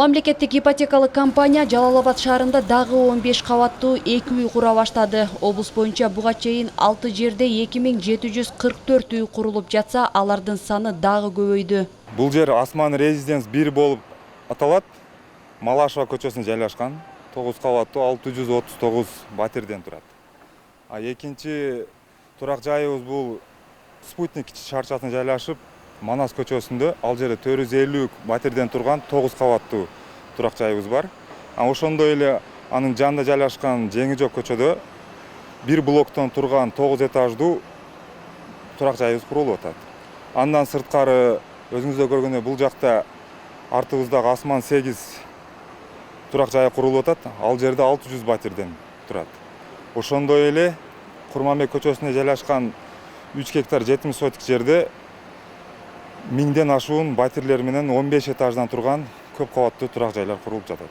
Мамлекеттик ипотекалык компания Жалал Абад шаарында дагы 15 кабаттуу 2 үй кура баштады. Облус боюнча буга чейин 6 жерде 2744 үй курулуп жатса, алардын саны дагы көбөйдү. Бул жер Осман Резиденс 1 болуп аталат. Малашева көчөсүнө жайлашкан. 9 кабаттуу 639 батирден турат. Экинчи турак жайыбыз бул Спутник шарчасына жайлашып, Манас көчөсүндө, ал жерде 450 батирден турган 9 кабаттуу турак жайыбыз бар. Ошондой эле анын жанында жайлашкан Жеңи Жок көчөдө 1 блоктон турган 9 этаждуу турак жайыбыз курулуп атат. Андан сырткары өзүңүздөр көргөндөй бул жакта артыбыздагы Осман 8 турак жайы курулуп атат. Ал жерде 600 батирден турат. Ошондой эле Курманбек көчөсүнө жайлашкан 3 гектар 70 сотик жерде 1000ден ашуун батирлер менен 15 этаждан турган көп кабаттуу турак жайлар курулуп жатат.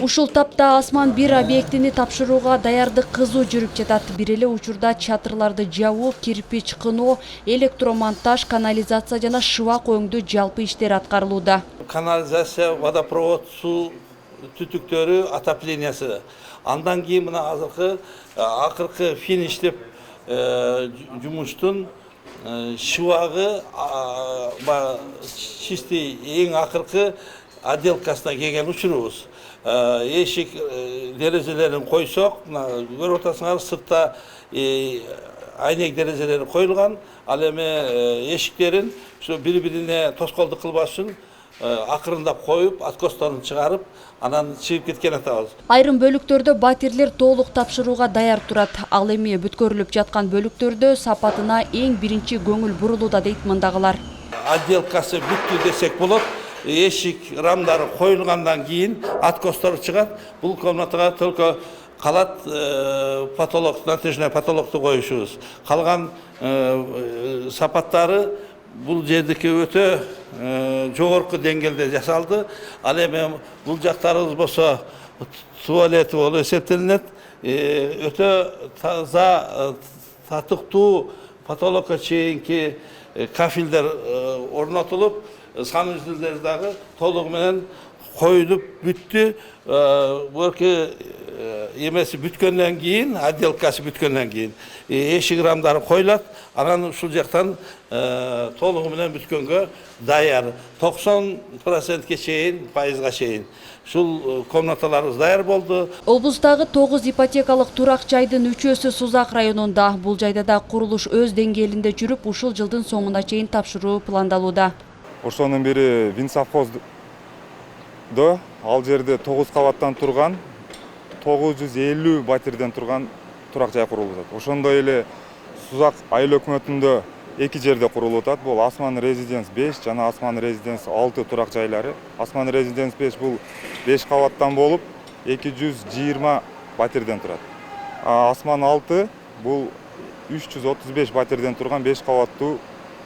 Ушул тапта Осман 1 объектини тапшырууга даярдык кызуу жүрүп жатат. Бир эле учурда чатырларды жабуу, кирпич кыноо, электромонтаж, канализация жана шыбак өңдүү жалпы иштер аткарылууда. Канализация, водопровод, суу түтүктөрү, отоплениясы. Андан кийин мына акыркы фиништеп жумуштун шыбагы чистый эң акыркы отделкасына келген учурубуз. Эшик дерезелерин койсок, көрүп атасыңар, сыртта айнек дерезелери коюлган, ал эми эшиктерин бири-бирине тоскоолдук кылбаш үчүн акырындап коюп, откостарын чыгарып, анан чыгып кеткен атабыз. Айрым бөлүктөрдө батирлер толук тапшырууга даяр турат. Ал эми бүткөрүлүп жаткан бөлүктөрдө сапатына эң биринчи көңүл бурулууда дейт мындагылар. Отделкасы бүттү десек болот. Эшик рамдары коюлгандан кийин откостор чыгат. Бул комнатага только калат потолок, натяжный потолокту коюшубуз. Калган сапаттары бул жердики өтө жогорку деңгээлде жасалды. Ал эми бул жактарыбыз болсо туалети болуп эсептелинет. Өтө таза, татыктуу потолокко чейинки кафелдер орнотулуп, санузелдер дагы толугу менен коюлуп бүттү. Бөлкө эмеси бүткөндөн кийин, отделкасы бүткөндөн кийин эшик рамдары коюлат. Анан ушул жактан толугу менен бүткөнгө даяр. 90%ке чейин, пайызга чейин. Ушул комнаталарыбыз даяр болду. Облустагы 9 ипотекалык турак жайдын 3-өсү Сузак районунда. Бул жайда да курулуш өз деңгээлинде жүрүп, ушул жылдын соңуна чейин тапшыруу пландалууда. Ошонун бири Винсовхоздо, ал жерде 9 кабаттан турган 950 батирден турган турак жай курулуп атат. Ошондой эле Сузак айыл өкмөтүндө 2 жерде курулуп атат. Бул Осман Резиденс 5 жана Осман Резиденс 6 турак жайлары. Осман Резиденс 5 бул 5 кабаттан болуп 220 батирден турат. Осман 6 бул 335 батирден турган 5 кабаттуу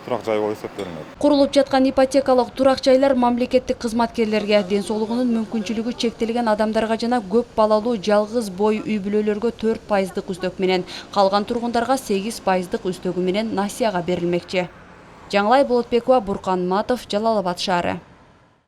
турак жай болуп эсептелинет. Курулуп жаткан ипотекалык турак жайлар мамлекеттик кызматкерлерге, ден мүмкүнчүлүгү чектелген адамдарга жана көп балалуу жалгыз бой үй бүлөлөргө 4% үстөк менен, калган тургундарга 8% үстөгү менен насыяга берилмекчи. Жаңылай Болотбекова, Буркан Матов, Жалал Абад шаары.